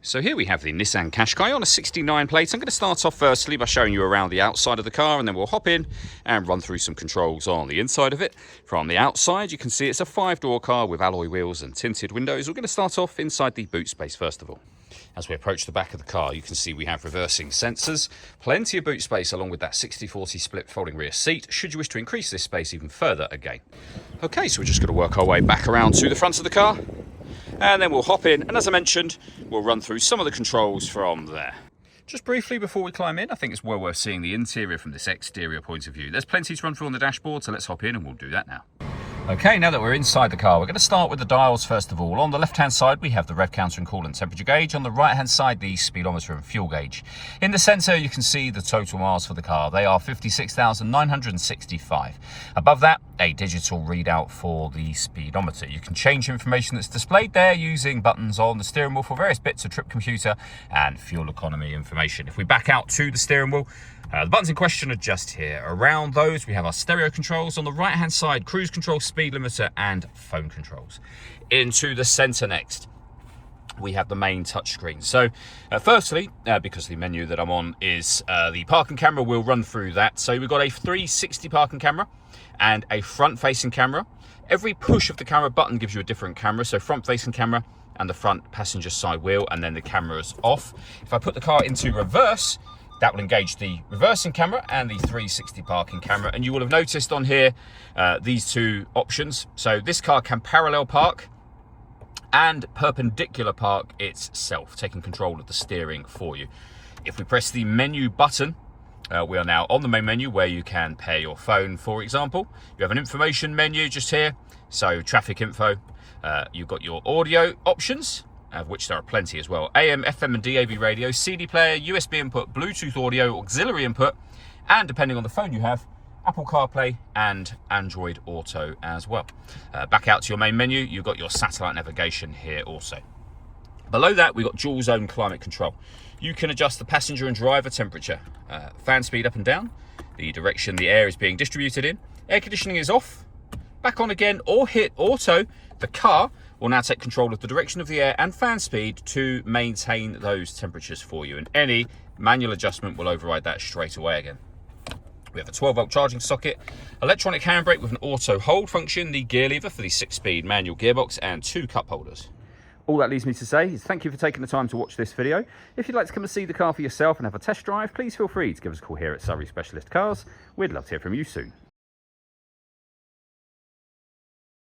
So here we have the Nissan Qashqai on a 69 plate. I'm going to start off firstly by showing you around the outside of the car, and then we'll hop in and run through some controls on the inside of it. From the outside, you can see it's a 5-door car with alloy wheels and tinted windows. We're going to start off inside the boot space first of all. As we approach the back of the car, you can see we have reversing sensors, plenty of boot space along with that 60/40 split folding rear seat, should you wish to increase this space even further again. Okay, so we're just going to work our way back around to the front of the car, and then we'll hop in, and as I mentioned, we'll run through some of the controls from there. Just briefly before we climb in, I think it's well worth seeing the interior from this exterior point of view. There's plenty to run through on the dashboard, so let's hop in and we'll do that now. Okay, now that we're inside the car, we're going to start with the dials first of all. On the left-hand side, we have the rev counter and coolant temperature gauge. On the right-hand side, the speedometer and fuel gauge. In the sensor, you can see the total miles for the car. They are 56,965. Above that, a digital readout for the speedometer. You can change information that's displayed there using buttons on the steering wheel for various bits of trip computer and fuel economy information. If we back out to the steering wheel, the buttons in question are just here. Around those, we have our stereo controls. On the right-hand side, cruise control, speed limiter, and phone controls. Into the centre next, we have the main touchscreen. So, firstly, because the menu that I'm on is the parking camera, we'll run through that. So we've got a 360 parking camera and a front-facing camera. Every push of the camera button gives you a different camera. So front-facing camera and the front passenger side wheel, and then the camera's off. If I put the car into reverse, that will engage the reversing camera and the 360 parking camera. And you will have noticed on here these two options. So this car can parallel park and perpendicular park itself, taking control of the steering for you. If we press the menu button, we are now on the main menu where you can pair your phone, for example. You have an information menu just here, so traffic info. You've got your audio options, of which there are plenty as well. AM, FM and DAB radio, CD player, USB input, Bluetooth audio, auxiliary input, and depending on the phone you have, Apple CarPlay and Android Auto as well. Back out to your main menu, you've got your satellite navigation here also. Below that, we've got dual zone climate control. You can adjust the passenger and driver temperature, fan speed up and down, the direction the air is being distributed in. Air conditioning is off, back on again, or hit auto. The car will now take control of the direction of the air and fan speed to maintain those temperatures for you, and any manual adjustment will override that straight away again. We have a 12-volt charging socket, electronic handbrake with an auto hold function, the gear lever for the 6-speed manual gearbox, and 2 cup holders. All that leaves me to say is thank you for taking the time to watch this video. If you'd like to come and see the car for yourself and have a test drive, please feel free to give us a call here at Surrey Specialist Cars. We'd love to hear from you soon.